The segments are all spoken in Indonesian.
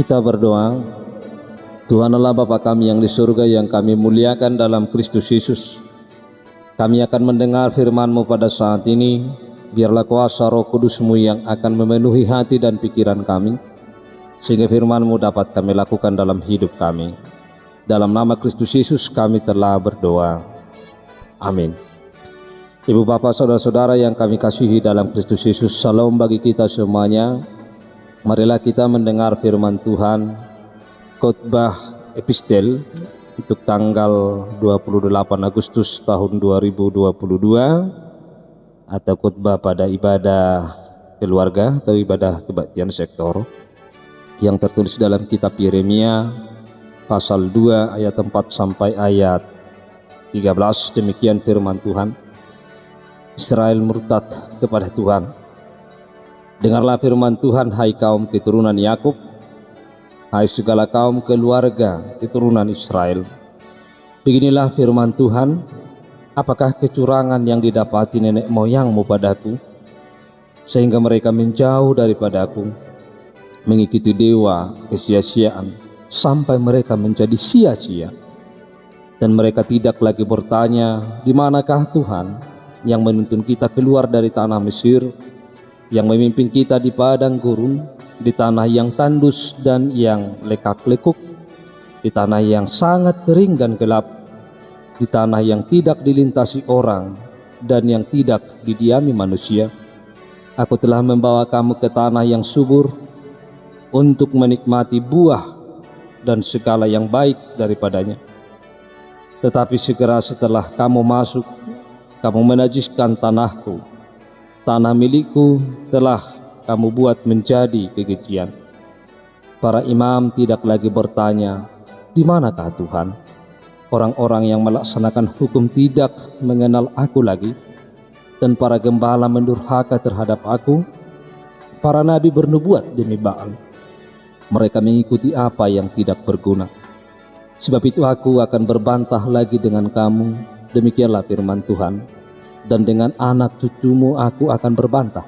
Kita berdoa. Tuhan Allah Bapa kami yang di surga, yang kami muliakan dalam Kristus Yesus, kami akan mendengar firman-Mu pada saat ini. Biarlah kuasa Roh Kudus-Mu yang akan memenuhi hati dan pikiran kami, sehingga firman-Mu dapat kami lakukan dalam hidup kami. Dalam nama Kristus Yesus kami telah berdoa. Amin. Ibu bapak saudara-saudara yang kami kasihi dalam Kristus Yesus, salam bagi kita semuanya. Marilah kita mendengar firman Tuhan, khotbah epistel untuk tanggal 28 Agustus tahun 2022, atau khotbah pada ibadah keluarga atau ibadah kebaktian sektor, yang tertulis dalam kitab Yeremia pasal 2 ayat 4 sampai ayat 13. Demikian firman Tuhan. Israel murtad kepada Tuhan. Dengarlah firman Tuhan, hai kaum keturunan Yakub, hai segala kaum keluarga keturunan Israel. Beginilah firman Tuhan, apakah kecurangan yang didapati nenek moyangmu padaku, sehingga mereka menjauh daripadaku, mengikuti dewa kesia-siaan, sampai mereka menjadi sia-sia. Dan mereka tidak lagi bertanya, di manakah Tuhan yang menuntun kita keluar dari tanah Mesir, yang memimpin kita di padang gurun, di tanah yang tandus dan yang lekak-lekuk, di tanah yang sangat kering dan gelap, di tanah yang tidak dilintasi orang dan yang tidak didiami manusia. Aku telah membawa kamu ke tanah yang subur untuk menikmati buah dan segala yang baik daripadanya. Tetapi segera setelah kamu masuk, kamu menajiskan tanahku. Tanah milikku telah kamu buat menjadi kekejian. Para imam tidak lagi bertanya, di manakah Tuhan? Orang-orang yang melaksanakan hukum tidak mengenal aku lagi. Dan para gembala mendurhaka terhadap aku. Para nabi bernubuat demi Baal. Mereka mengikuti apa yang tidak berguna. Sebab itu aku akan berbantah lagi dengan kamu. Demikianlah firman Tuhan. Dan dengan anak cucumu aku akan berbantah.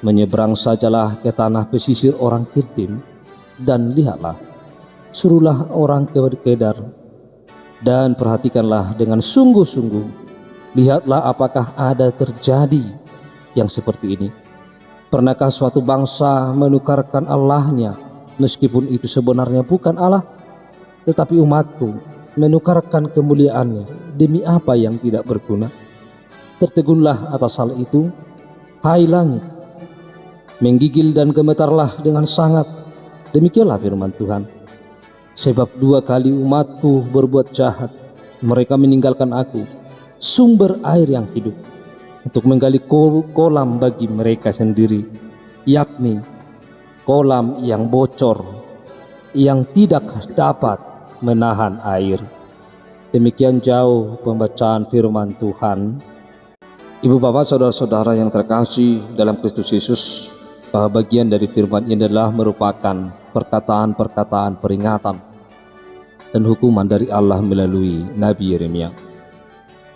Menyeberang sajalah ke tanah pesisir orang Kirtim, dan lihatlah, suruhlah orang ke Kedar, dan perhatikanlah dengan sungguh-sungguh. Lihatlah apakah ada terjadi yang seperti ini. Pernahkah suatu bangsa menukarkan Allahnya, meskipun itu sebenarnya bukan Allah? Tetapi umatku menukarkan kemuliaannya demi apa yang tidak berguna. Tertegunlah atas hal itu, hai langit, menggigil dan gemetarlah dengan sangat. Demikianlah firman Tuhan. Sebab 2 kali umatku berbuat jahat, mereka meninggalkan aku, sumber air yang hidup, untuk menggali kolam bagi mereka sendiri, yakni kolam yang bocor, yang tidak dapat menahan air. Demikian jauh pembacaan firman Tuhan. Ibu bapak saudara-saudara yang terkasih dalam Kristus Yesus, bahwa bagian dari firman ini adalah merupakan perkataan-perkataan peringatan dan hukuman dari Allah melalui Nabi Yeremia.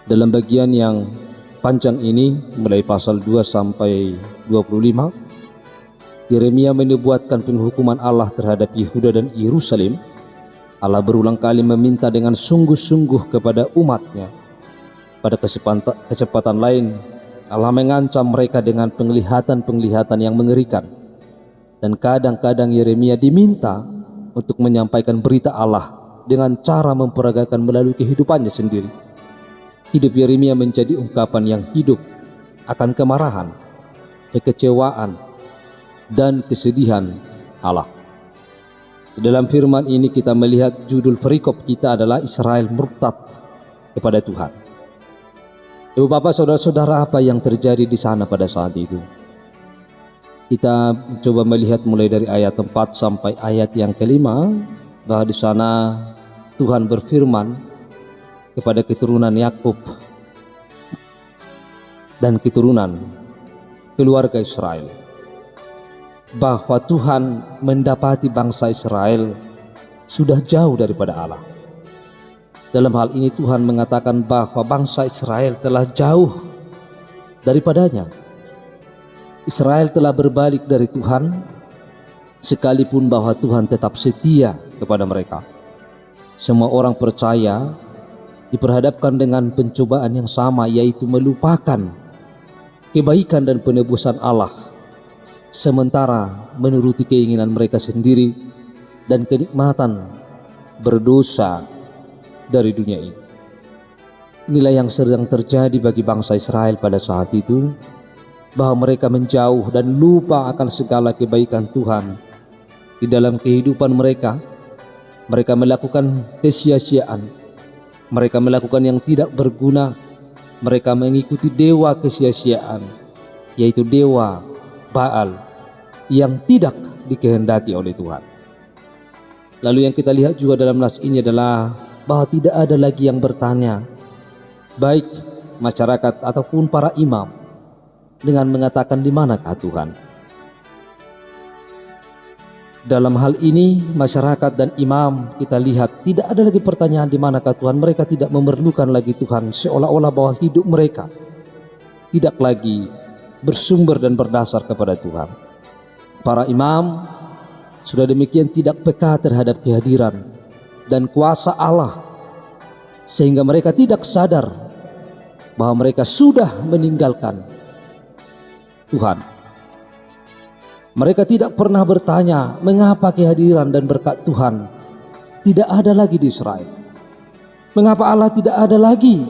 Dalam bagian yang panjang ini, mulai pasal 2 sampai 25, Yeremia menubuatkan penghukuman Allah terhadap Yehuda dan Yerusalem. Allah berulang kali meminta dengan sungguh-sungguh kepada umatnya. Pada kesempatan lain, Allah mengancam mereka dengan penglihatan-penglihatan yang mengerikan. Dan kadang-kadang Yeremia diminta untuk menyampaikan berita Allah dengan cara memperagakan melalui kehidupannya sendiri. Hidup Yeremia menjadi ungkapan yang hidup akan kemarahan, kekecewaan, dan kesedihan Allah. Di dalam firman ini kita melihat judul perikop kita adalah Israel murtad kepada Tuhan. Ibu bapak saudara-saudara, apa yang terjadi di sana pada saat itu? Kita coba melihat mulai dari ayat 4 sampai ayat yang ke-5, bahwa di sana Tuhan berfirman kepada keturunan Yakub dan keturunan keluarga Israel, bahwa Tuhan mendapati bangsa Israel sudah jauh daripada Allah. Dalam hal ini Tuhan mengatakan bahwa bangsa Israel telah jauh daripadanya. Israel telah berbalik dari Tuhan sekalipun bahwa Tuhan tetap setia kepada mereka. Semua orang percaya diperhadapkan dengan pencobaan yang sama, yaitu melupakan kebaikan dan penebusan Allah, sementara menuruti keinginan mereka sendiri dan kenikmatan berdosa dari dunia ini. Inilah yang sedang terjadi bagi bangsa Israel pada saat itu, bahwa mereka menjauh dan lupa akan segala kebaikan Tuhan di dalam kehidupan mereka. Mereka melakukan kesia-siaan, mereka melakukan yang tidak berguna, mereka mengikuti dewa kesia-siaan, yaitu dewa Baal yang tidak dikehendaki oleh Tuhan. Lalu yang kita lihat juga dalam nas ini adalah bahwa tidak ada lagi yang bertanya, baik masyarakat ataupun para imam, dengan mengatakan di manakah Tuhan. Dalam hal ini masyarakat dan imam kita lihat tidak ada lagi pertanyaan di manakah Tuhan. Mereka tidak memerlukan lagi Tuhan, seolah-olah bahwa hidup mereka tidak lagi bersumber dan berdasar kepada Tuhan. Para imam sudah demikian tidak peka terhadap kehadiran dan kuasa Allah, sehingga mereka tidak sadar bahwa mereka sudah meninggalkan Tuhan. Mereka tidak pernah bertanya mengapa kehadiran dan berkat Tuhan tidak ada lagi di Israel. Mengapa Allah tidak ada lagi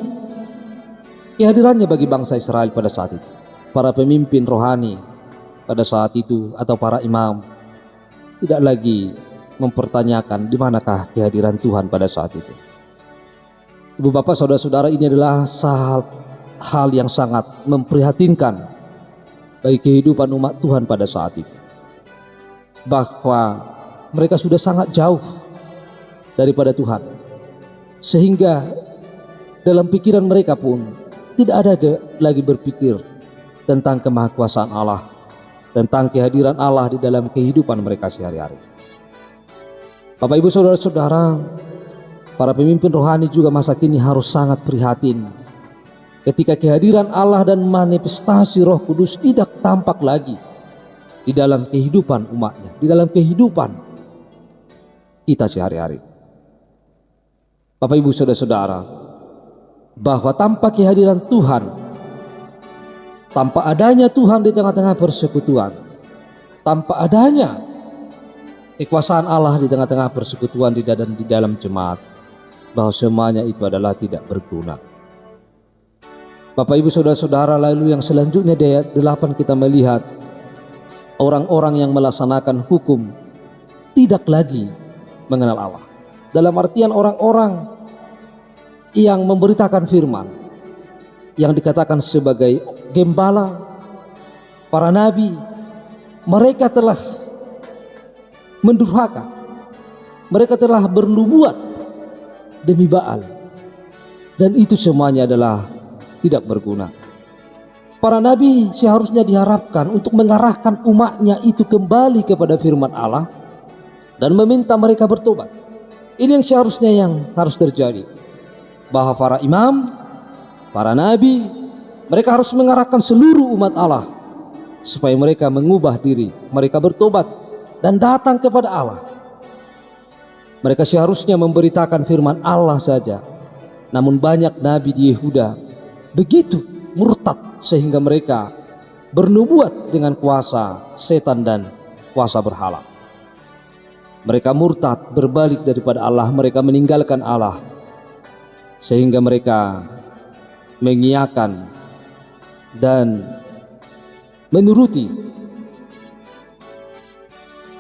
kehadirannya bagi bangsa Israel pada saat itu. Para pemimpin rohani pada saat itu atau para imam tidak lagi mempertanyakan di manakah kehadiran Tuhan pada saat itu. Ibu bapak saudara-saudara, ini adalah hal yang sangat memprihatinkan bagi kehidupan umat Tuhan pada saat itu, bahwa mereka sudah sangat jauh daripada Tuhan, sehingga dalam pikiran mereka pun tidak ada lagi berpikir tentang kemahakuasaan Allah, tentang kehadiran Allah di dalam kehidupan mereka sehari-hari. Bapak ibu saudara-saudara, para pemimpin rohani juga masa kini harus sangat prihatin ketika kehadiran Allah dan manifestasi Roh Kudus tidak tampak lagi di dalam kehidupan umatnya, di dalam kehidupan kita sehari-hari. Bapak ibu saudara-saudara, bahwa tanpa kehadiran Tuhan, tanpa adanya Tuhan di tengah-tengah persekutuan, tanpa adanya kekuasaan Allah di tengah-tengah persekutuan di dalam jemaat, bahwa semuanya itu adalah tidak berguna. Bapak ibu saudara-saudara, lalu yang selanjutnya di ayat 8 kita melihat orang-orang yang melaksanakan hukum tidak lagi mengenal Allah. Dalam artian orang-orang yang memberitakan firman, yang dikatakan sebagai gembala, para nabi, mereka telah mendurhaka, mereka telah bernubuat demi Baal, dan itu semuanya adalah tidak berguna. Para nabi seharusnya diharapkan untuk mengarahkan umatnya itu kembali kepada firman Allah dan meminta mereka bertobat. Ini yang seharusnya yang harus terjadi, bahwa para imam, para nabi, mereka harus mengarahkan seluruh umat Allah supaya mereka mengubah diri, mereka bertobat dan datang kepada Allah. Mereka seharusnya memberitakan firman Allah saja, namun banyak nabi di Yehuda begitu murtad sehingga mereka bernubuat dengan kuasa setan dan kuasa berhala. Mereka murtad, berbalik daripada Allah, mereka meninggalkan Allah, sehingga mereka mengiyakan dan menuruti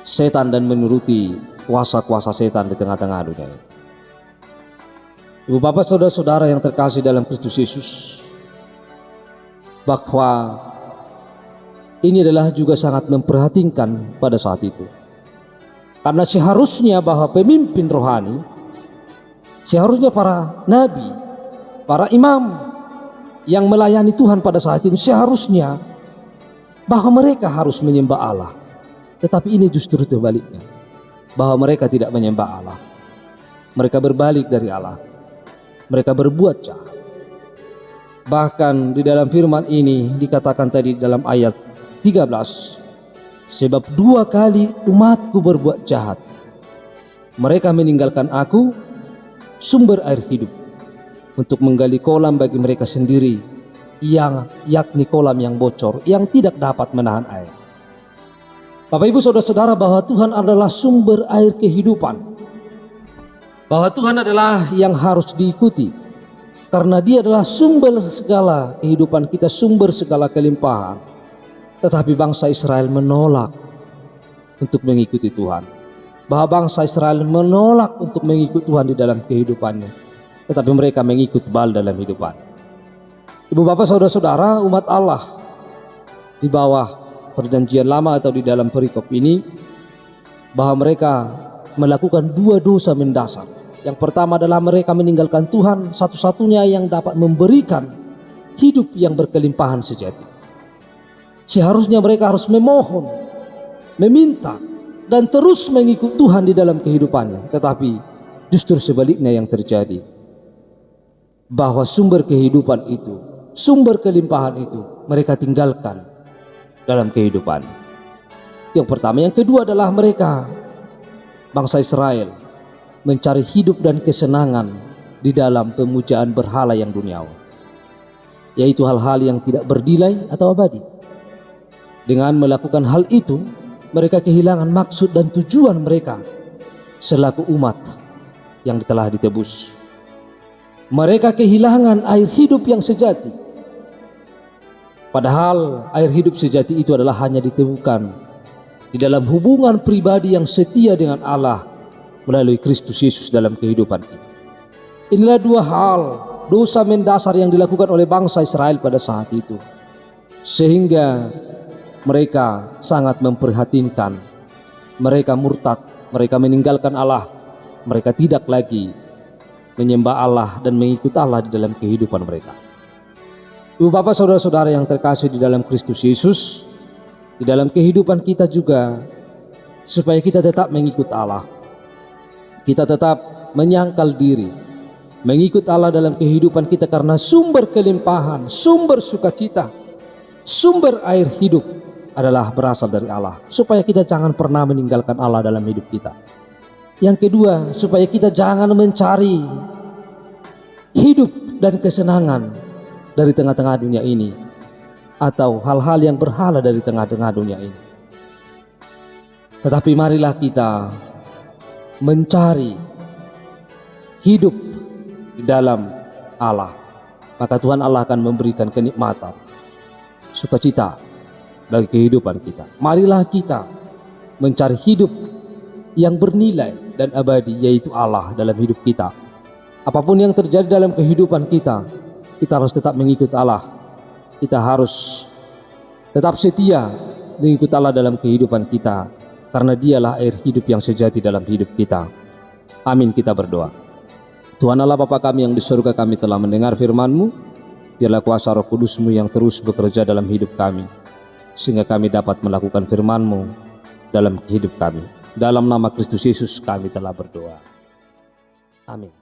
setan dan menuruti kuasa-kuasa setan di tengah-tengah dunia. Ibu bapak saudara-saudara yang terkasih dalam Kristus Yesus, bahwa ini adalah juga sangat memprihatinkan pada saat itu. Karena seharusnya bahwa pemimpin rohani, seharusnya para nabi, para imam yang melayani Tuhan pada saat itu, seharusnya bahwa mereka harus menyembah Allah. Tetapi ini justru terbaliknya, bahwa mereka tidak menyembah Allah. Mereka berbalik dari Allah, mereka berbuat jahat. Bahkan di dalam firman ini dikatakan tadi dalam ayat 13, Sebab 2 kali umatku berbuat jahat. Mereka meninggalkan aku, sumber air hidup, untuk menggali kolam bagi mereka sendiri, yakni kolam yang bocor, yang tidak dapat menahan air. Bapak Ibu Saudara-saudara, bahwa Tuhan adalah sumber air kehidupan, bahwa Tuhan adalah yang harus diikuti, karena Dia adalah sumber segala kehidupan kita, sumber segala kelimpahan. Tetapi bangsa Israel menolak untuk mengikuti Tuhan. Bahwa bangsa Israel menolak untuk mengikuti Tuhan di dalam kehidupannya, tetapi mereka mengikut Baal dalam kehidupan. Ibu bapak saudara-saudara, umat Allah di bawah perjanjian lama atau di dalam perikop ini, bahwa mereka melakukan 2 dosa mendasar. Yang pertama adalah mereka meninggalkan Tuhan, satu-satunya yang dapat memberikan hidup yang berkelimpahan sejati. Seharusnya mereka harus memohon, meminta, dan terus mengikut Tuhan di dalam kehidupannya. Tetapi justru sebaliknya yang terjadi, bahwa sumber kehidupan itu, sumber kelimpahan itu mereka tinggalkan dalam kehidupan. Yang pertama. Yang kedua adalah mereka, bangsa Israel, mencari hidup dan kesenangan di dalam pemujaan berhala yang duniawi, yaitu hal-hal yang tidak bernilai atau abadi. Dengan melakukan hal itu, mereka kehilangan maksud dan tujuan mereka selaku umat yang telah ditebus. Mereka kehilangan air hidup yang sejati. Padahal air hidup sejati itu adalah hanya ditemukan di dalam hubungan pribadi yang setia dengan Allah melalui Kristus Yesus dalam kehidupan kita. Inilah 2 hal dosa mendasar yang dilakukan oleh bangsa Israel pada saat itu, sehingga mereka sangat memprihatinkan. Mereka murtad, mereka meninggalkan Allah, mereka tidak lagi menyembah Allah dan mengikut Allah di dalam kehidupan mereka. Ibu bapak saudara-saudara yang terkasih di dalam Kristus Yesus, di dalam kehidupan kita juga, supaya kita tetap mengikut Allah, kita tetap menyangkal diri, mengikut Allah dalam kehidupan kita, karena sumber kelimpahan, sumber sukacita, sumber air hidup adalah berasal dari Allah. Supaya kita jangan pernah meninggalkan Allah dalam hidup kita. Yang kedua, supaya kita jangan mencari hidup dan kesenangan dari tengah-tengah dunia ini, atau hal-hal yang berhala dari tengah-tengah dunia ini. Tetapi marilah kita mencari hidup di dalam Allah, maka Tuhan Allah akan memberikan kenikmatan, sukacita bagi kehidupan kita. Marilah kita mencari hidup yang bernilai dan abadi, yaitu Allah dalam hidup kita. Apapun yang terjadi dalam kehidupan kita, kita harus tetap mengikut Allah. Kita harus tetap setia mengikut Allah dalam kehidupan kita, karena Dialah air hidup yang sejati dalam hidup kita. Amin, kita berdoa. Tuhan Allah Bapa kami yang di surga, kami telah mendengar firman-Mu. Biarlah kuasa Roh Kudus-Mu yang terus bekerja dalam hidup kami, sehingga kami dapat melakukan firman-Mu dalam hidup kami. Dalam nama Kristus Yesus kami telah berdoa. Amin.